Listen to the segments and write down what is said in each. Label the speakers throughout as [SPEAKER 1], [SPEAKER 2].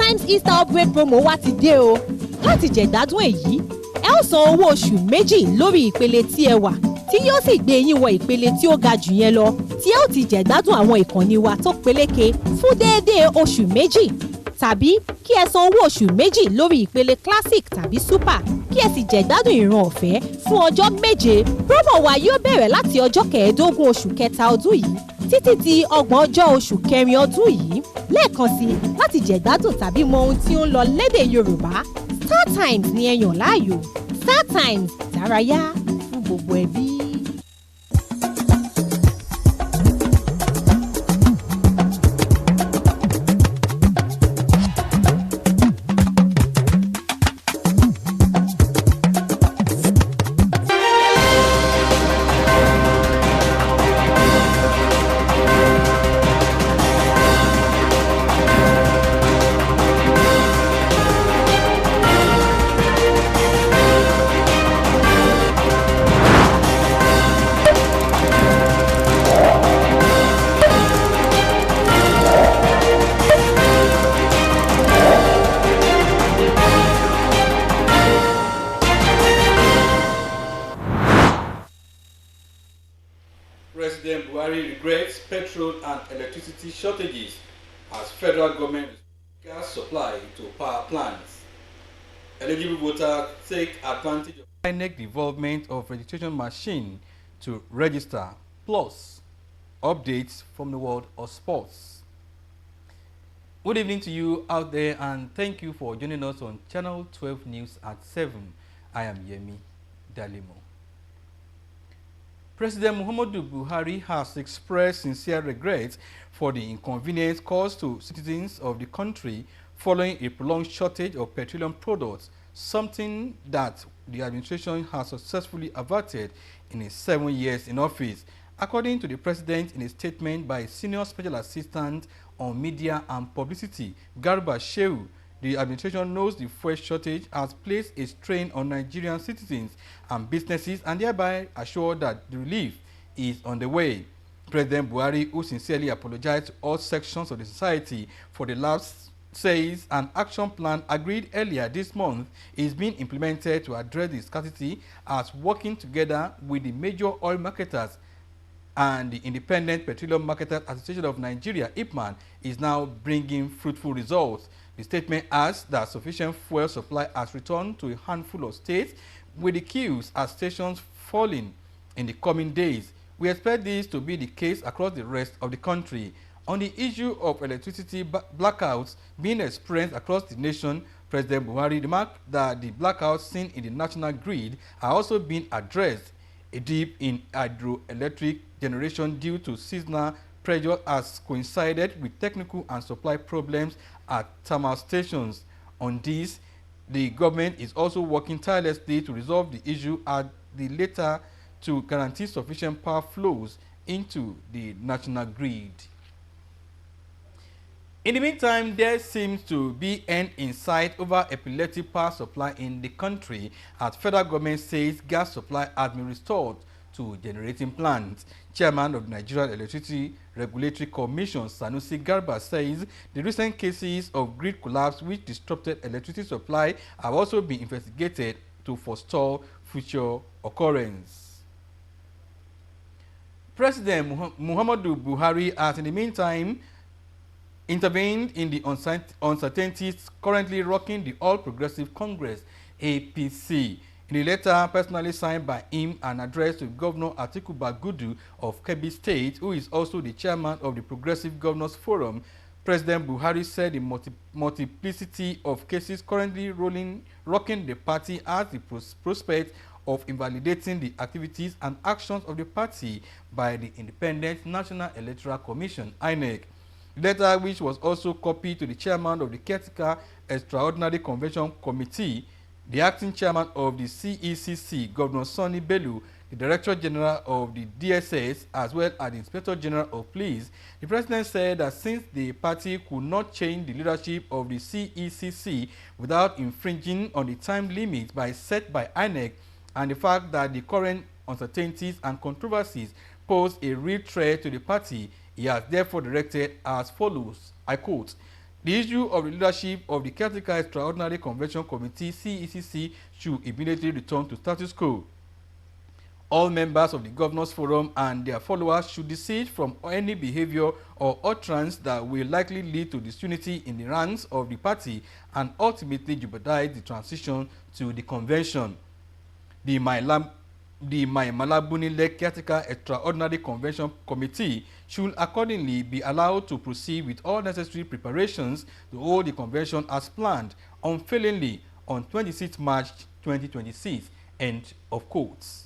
[SPEAKER 1] StarTimes Easter upgrade promo wá ti dé o. Láti jẹ̀gbádùn èyí, ẹ ó san owó oṣù méjì lórí ìpele tí ẹ wà, tí yóò sì gbé yín wọ ìpele tí ó ga jù yẹn lọ, tí ẹ ó ti jẹ̀gbádùn àwọn ìkànnì wa tó peléke fún déédéé oṣù méjì. Tàbí kí ẹ san owó oṣù méjì lórí ìpele classic tàbí super, kí ẹ sì jẹ̀gbádùn ìran ọ̀fẹ́ fún ọjọ́ méje. Promo wa yóò bẹ̀rẹ̀ láti ọjọ́ 15 oṣù kẹta ọdún yìí títí di 30 oṣù kẹrin ọdún yìí. Lẹ́ẹ̀kan sí, láti jẹ̀gbádùn tàbí mọ ohun tí ó ń lọ lédè Yorùbá, StarTimes ni ẹ yàn láàyò. StarTimes, dárayá fún gbogbo ẹbí.
[SPEAKER 2] President Buhari regrets petrol and electricity shortages as federal government gas supply to power plants. Eligible voters take advantage of INEC development of registration machine to register, plus updates from the world of sports. Good evening to you out there, and thank you for joining us on Channel 12 News at 7. I am Yemi Dalimo. President Muhammadu Buhari has expressed sincere regret for the inconvenience caused to citizens of the country following a prolonged shortage of petroleum products, something that the administration has successfully averted in its 7 years in office. According to the president in a statement by Senior Special Assistant on Media and Publicity, Garba Shehu, the administration knows the fuel shortage has placed a strain on Nigerian citizens and businesses, and thereby assured that the relief is on the way. President Buhari, who sincerely apologized to all sections of the society for the lapse, says an action plan agreed earlier this month is being implemented to address the scarcity, as working together with the major oil marketers and the Independent Petroleum Marketers Association of Nigeria, IPMAN, is now bringing fruitful results. The statement adds that sufficient fuel supply has returned to a handful of states, with the queues at stations falling in the coming days. We expect this to be the case across the rest of the country. On the issue of electricity blackouts being experienced across the nation, President Buhari remarked that the blackouts seen in the national grid are also being addressed. A dip in hydroelectric generation due to seasonal pressure has coincided with technical and supply problems at thermal stations. On this, the government is also working tirelessly to resolve the issue at the later to guarantee sufficient power flows into the national grid. In the meantime, there seems to be an insight over epileptic power supply in the country, as federal government says gas supply has been restored to generating plants. Chairman of the Nigerian Electricity Regulatory Commission, Sanusi Garba, says the recent cases of grid collapse which disrupted electricity supply have also been investigated to forestall future occurrence. President Muhammadu Buhari has in the meantime intervened in the uncertainties currently rocking the All Progressive Congress, APC. In a letter personally signed by him and addressed to Governor Atiku Bagudu of Kebbi State, who is also the chairman of the Progressive Governors Forum, President Buhari said the multiplicity of cases currently rocking the party has the prospect of invalidating the activities and actions of the party by the Independent National Electoral Commission, INEC. The letter, which was also copied to the chairman of the Caretaker Extraordinary Convention Committee, the acting chairman of the CECC, Governor Sonny Bello, the Director General of the DSS, as well as the Inspector General of Police, the president said that since the party could not change the leadership of the CECC without infringing on the time limit set by INEC, and the fact that the current uncertainties and controversies pose a real threat to the party, he has therefore directed as follows, I quote, The issue of the leadership of the Caretaker Extraordinary Convention Committee (CECC) should immediately return to status quo. All members of the Governors Forum and their followers should desist from any behavior or utterance that will likely lead to disunity in the ranks of the party and ultimately jeopardize the transition to the convention. The Malabuni-led Caretaker Extraordinary Convention Committee should accordingly be allowed to proceed with all necessary preparations to hold the convention as planned unfailingly on 26 March 2026. End of quotes.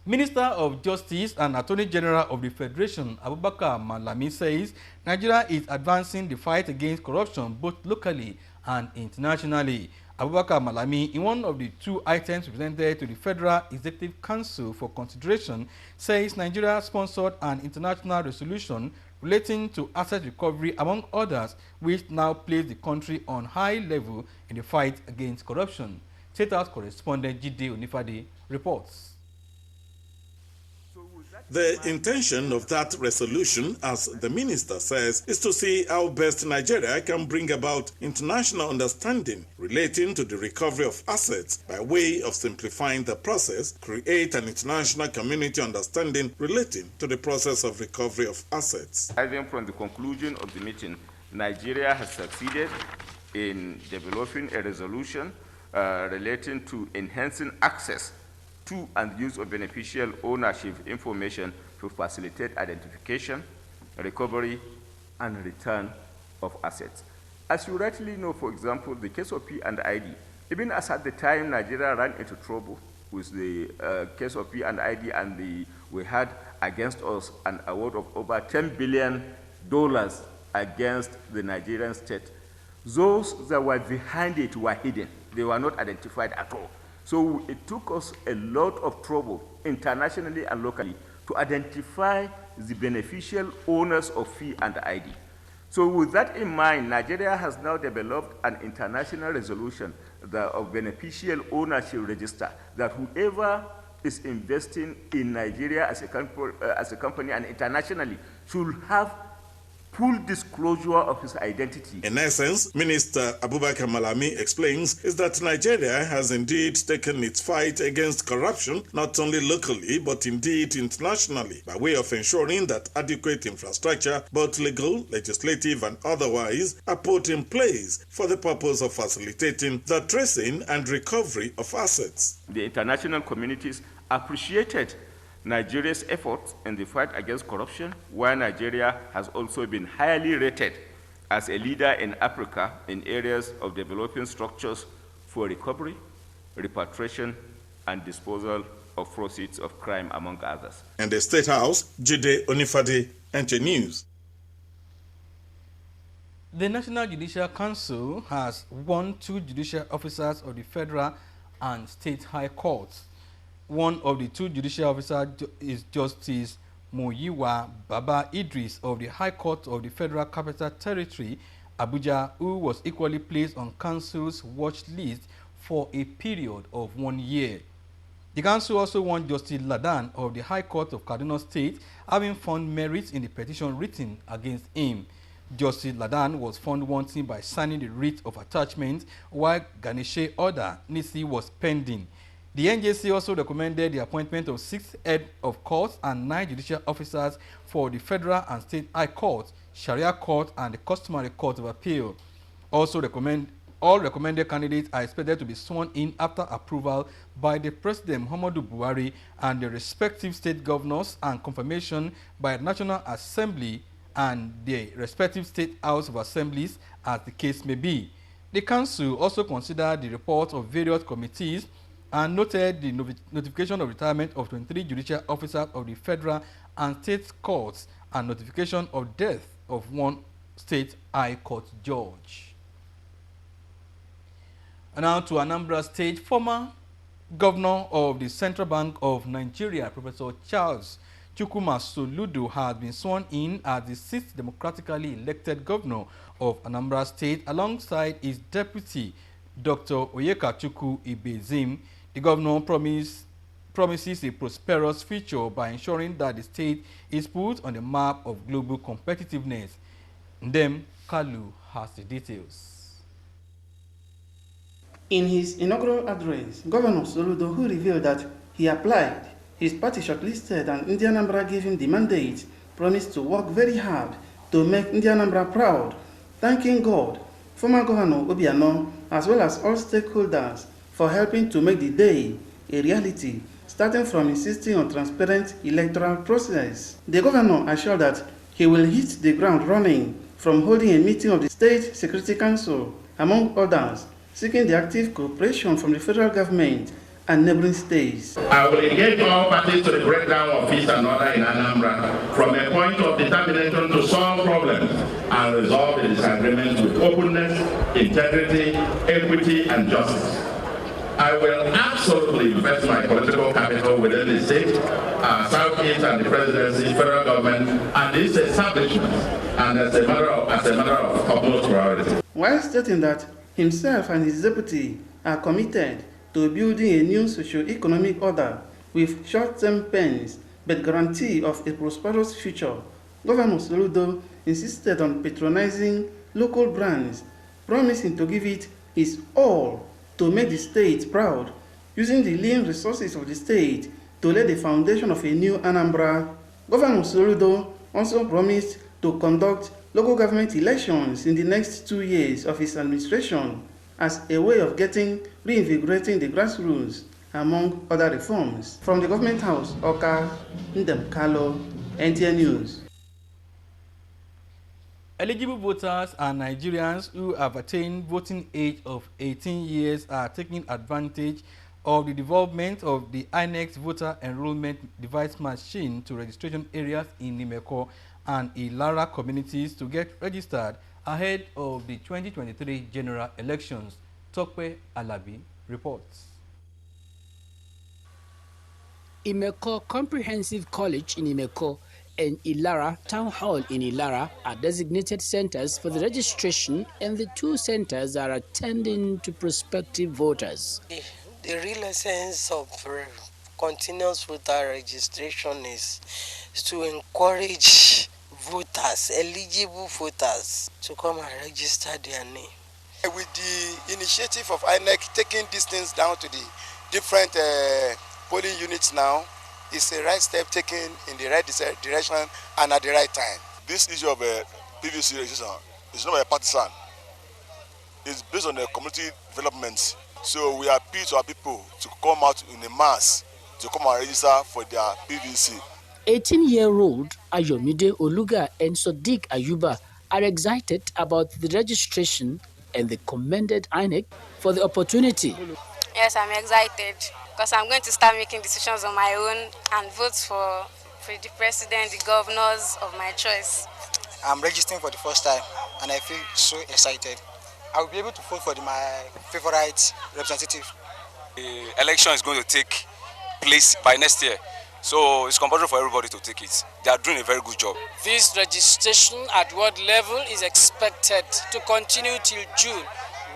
[SPEAKER 2] Minister of Justice and Attorney General of the Federation, Abubakar Malami, says Nigeria is advancing the fight against corruption both locally and internationally. Abubakar Malami, in one of the 2 items presented to the Federal Executive Council for consideration, says Nigeria sponsored an international resolution relating to asset recovery, among others, which now place the country on high level in the fight against corruption. State House correspondent Jide Onifade reports.
[SPEAKER 3] The intention of that resolution, as the minister says, is to see how best Nigeria can bring about international understanding relating to the recovery of assets by way of simplifying the process, create an international community understanding relating to the process of recovery of assets.
[SPEAKER 4] Arriving from the conclusion of the meeting, Nigeria has succeeded in developing a resolution relating to enhancing access to and use of beneficial ownership information to facilitate identification, recovery, and return of assets. As you rightly know, for example, the case of P&ID, even as at the time Nigeria ran into trouble with the case of P&ID and we had against us an award of over $10 billion against the Nigerian state, those that were behind it were hidden. They were not identified at all. So it took us a lot of trouble internationally and locally to identify the beneficial owners of P&ID. So with that in mind, Nigeria has now developed an international resolution of beneficial ownership register that whoever is investing in Nigeria as a company and internationally should have full disclosure of his identity.
[SPEAKER 3] In essence, Minister Abubakar Malami explains is that Nigeria has indeed taken its fight against corruption not only locally but indeed internationally by way of ensuring that adequate infrastructure, both legal, legislative and otherwise, are put in place for the purpose of facilitating the tracing and recovery of assets.
[SPEAKER 4] The international communities appreciated Nigeria's efforts in the fight against corruption, where Nigeria has also been highly rated as a leader in Africa in areas of developing structures for recovery, repatriation, and disposal of proceeds of crime, among others.
[SPEAKER 3] In the State House, Jide Onifade, NTA News.
[SPEAKER 2] The National Judicial Council has won 2 judicial officers of the Federal and State High Courts. One of the 2 judicial officers is Justice Muyiwa Baba Idris of the High Court of the Federal Capital Territory, Abuja, who was equally placed on Council's watch list for a period of 1 year. The Council also won Justice Ladan of the High Court of Kaduna State, having found merit in the petition written against him. Justice Ladan was found wanting by signing the writ of attachment, while Ganeshe order Nisi was pending. The NJC also recommended the appointment of 6 heads of courts and 9 judicial officers for the Federal and State High Court, Sharia Court, and the Customary Court of Appeal. All recommended candidates are expected to be sworn in after approval by the President Muhammadu Buhari and the respective state governors and confirmation by the National Assembly and the respective state House of Assemblies, as the case may be. The Council also considered the report of various committees and noted the notification of retirement of 23 judicial officers of the Federal and State Courts and notification of death of 1 State High Court judge. And now to Anambra State, former Governor of the Central Bank of Nigeria, Professor Charles Chukwuma Soludo, has been sworn in as the 6th democratically elected governor of Anambra State alongside his deputy, Dr. Oyekachukwu Ibezim. The governor promises a prosperous future by ensuring that the state is put on the map of global competitiveness. Ndem Kalu has the details.
[SPEAKER 5] In his inaugural address, Governor Soludo, who revealed that he applied, his party shortlisted and Indianambra gave him the mandate, promised to work very hard to make Indianambra proud, thanking God, former Governor Obiano, as well as all stakeholders for helping to make the day a reality, starting from insisting on transparent electoral process. The governor assured that he will hit the ground running from holding a meeting of the State Security Council, among others, seeking the active cooperation from the federal government and neighboring states.
[SPEAKER 6] I will engage all parties to the breakdown of peace and order in Anambra from a point of determination to solve problems and resolve the disagreements with openness, integrity, equity, and justice. I will absolutely invest my political capital within the state, Southeast and the presidency, federal government, and its establishments, and as a matter of utmost priority.
[SPEAKER 5] While stating that himself and his deputy are committed to building a new socio-economic order with short-term pains but guarantee of a prosperous future, Governor Soludo insisted on patronizing local brands, promising to give it his all to make the state proud, using the lean resources of the state to lay the foundation of a new Anambra. Governor Soludo also promised to conduct local government elections in the next 2 years of his administration as a way of reinvigorating the grassroots, among other reforms. From the Government House, Oka, Ndem Kalo, NTA News.
[SPEAKER 2] Eligible voters and Nigerians who have attained voting age of 18 years are taking advantage of the development of the INEC voter enrollment device machine to registration areas in Nimeko and Ilara communities to get registered ahead of the 2023 general elections. Tokwe Alabi reports.
[SPEAKER 7] Imeko Comprehensive College in Imeko and Ilara Town Hall in Ilara are designated centers for the registration, and the two centers are attending to prospective voters.
[SPEAKER 8] The real essence of continuous voter registration is to encourage voters, eligible voters, to come and register their name.
[SPEAKER 9] With the initiative of INEC taking these things down to the different polling units now, it's a right step taken in the right direction and at the right time.
[SPEAKER 10] This issue of PVC registration is not a partisan. It's based on the community development. So we appeal to our people to come out in a mass to come and register for their PVC.
[SPEAKER 7] 18-year-old Ayomide Oluga and Sodiq Ayuba are excited about the registration and they commended INEC for the opportunity.
[SPEAKER 11] Yes, I'm excited because I'm going to start making decisions on my own and vote for the president, the governors of my choice.
[SPEAKER 12] I'm registering for the first time and I feel so excited. I will be able to vote for my favorite representative.
[SPEAKER 13] The election is going to take place by next year, so it's compulsory for everybody to take it. They are doing a very good job.
[SPEAKER 14] This registration at world level is expected to continue till June,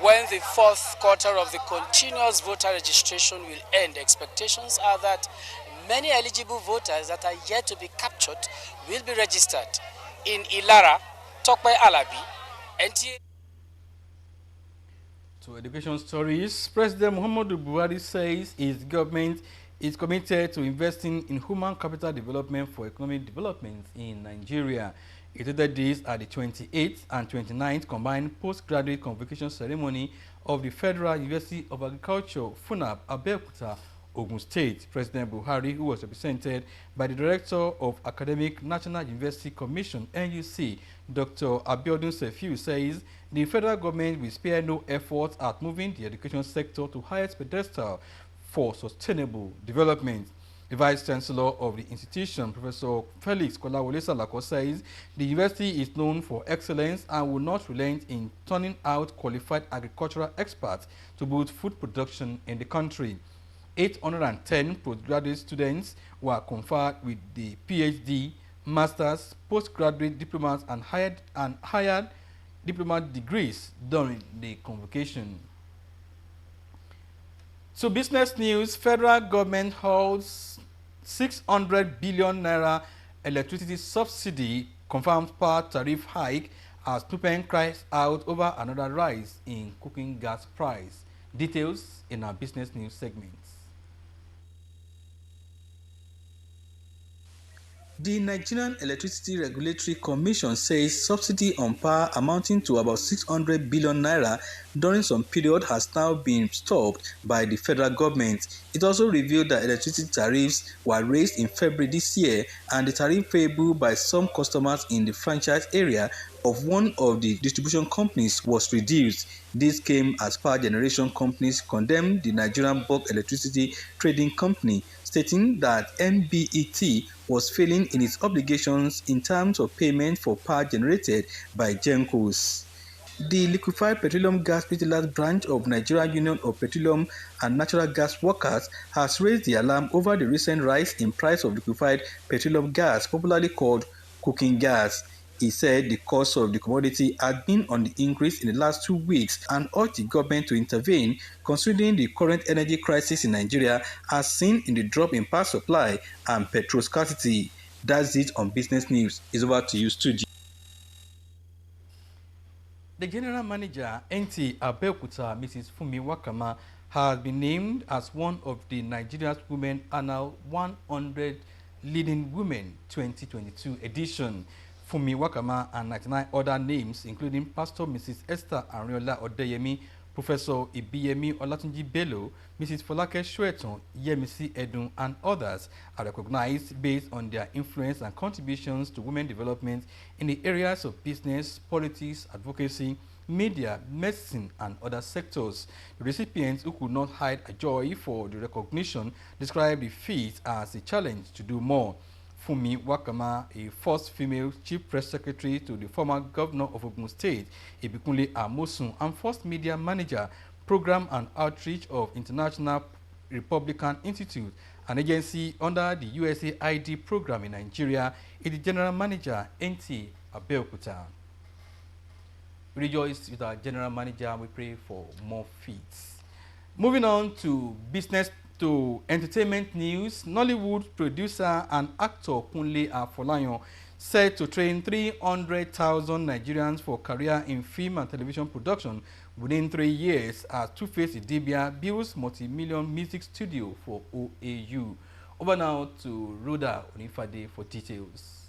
[SPEAKER 14] when the fourth quarter of the continuous voter registration will end. Expectations are that many eligible voters that are yet to be captured will be registered. In Ilara, Tokwe Alabi, NTA.
[SPEAKER 2] To education stories, President Muhammadu Buhari says his government is committed to investing in human capital development for economic development in Nigeria. He stated this at the 28th and 29th combined postgraduate convocation ceremony of the Federal University of Agriculture, FUNAB, Abeokuta, Ogun State. President Buhari, who was represented by the Director of Academic National University Commission, NUC, Dr. Abiodun Sefiu, says the federal government will spare no effort at moving the education sector to highest pedestal for sustainable development. The Vice Chancellor of the institution, Professor Felix Kolawole Salako, says the university is known for excellence and will not relent in turning out qualified agricultural experts to boost food production in the country. 810 postgraduate students were conferred with the PhD, master's, postgraduate diplomas and higher diploma degrees during the convocation. So business news, federal government holds 600 billion naira electricity subsidy confirmed per tariff hike as Tupen cries out over another rise in cooking gas price. Details in our business news segments. The Nigerian Electricity Regulatory Commission says subsidy on power amounting to about 600 billion naira during some period has now been stopped by the federal government. It also revealed that electricity tariffs were raised in February this year and the tariff payable by some customers in the franchise area of one of the distribution companies was reduced. This came as power generation companies condemned the Nigerian Bulk Electricity Trading Company, stating that NBET was failing in its obligations in terms of payment for power generated by GENCOs. The Liquefied Petroleum Gas Retailers branch of Nigerian Union of Petroleum and Natural Gas Workers has raised the alarm over the recent rise in price of liquefied petroleum gas, popularly called cooking gas. He said the cost of the commodity had been on the increase in the last 2 weeks and urged the government to intervene, considering the current energy crisis in Nigeria as seen in the drop in power supply and petrol scarcity. That's it on Business News. It's over to you, studio. The General Manager, NTA Abeokuta, Mrs. Fumi Wakama, has been named as one of the Nigeria's Women Annual 100 Leading Women 2022 edition. Fumi Wakama and 99 other names, including Pastor Mrs. Esther Ariola Odeyemi, Professor Ibiyemi Olatunji Bello, Mrs. Folake Shweton, Yemisi Edun, and others, are recognized based on their influence and contributions to women development in the areas of business, politics, advocacy, media, medicine, and other sectors. The recipients, who could not hide a joy for the recognition, described the feat as a challenge to do more. Fumi Wakama, a first female chief press secretary to the former governor of Ogun State, Ibikunle Amosun, and first media manager, program and outreach of International Republican Institute, an agency under the USAID program in Nigeria, is the general manager, NTA Abeokuta. We rejoice with our general manager and we pray for more feats. Moving on to entertainment news, Nollywood producer and actor Kunle Afolayan said to train 300,000 Nigerians for career in film and television production within 3 years as Two-Face Idibia builds multi-million music studio for OAU. Over now to Rhoda Onifade for details.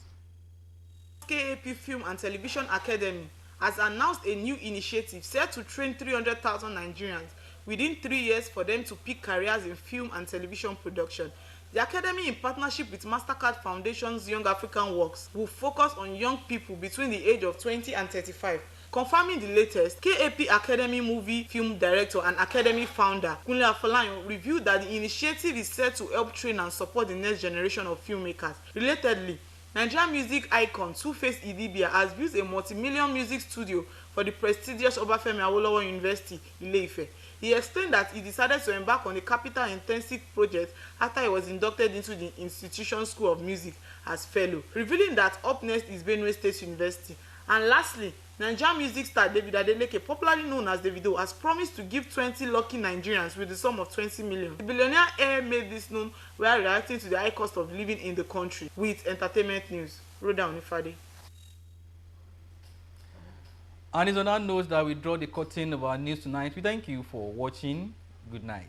[SPEAKER 15] KAP Film and Television Academy has announced a new initiative set to train 300,000 Nigerians within 3 years for them to pick careers in film and television production. The academy, in partnership with MasterCard Foundation's Young African Works, will focus on young people between the age of 20 and 35. Confirming the latest, KAP Academy movie film director and academy founder Kunle Afolayan revealed that the initiative is set to help train and support the next generation of filmmakers. Relatedly, Nigerian music icon Two-Face Idibia has built a multi-million music studio for the prestigious Obafemi Awolowo University, Ile-Ife. He explained that he decided to embark on a capital-intensive project after he was inducted into the institution School of Music as fellow, revealing that up next is Benue State University. And lastly, Nigerian music star David Adeleke, popularly known as Davido, has promised to give 20 lucky Nigerians with the sum of 20 million. The billionaire heir made this known while reacting to the high cost of living in the country. With entertainment news, Rhoda Onifade.
[SPEAKER 2] And it's on that note that we draw the curtain of our news tonight. We thank you for watching. Good night.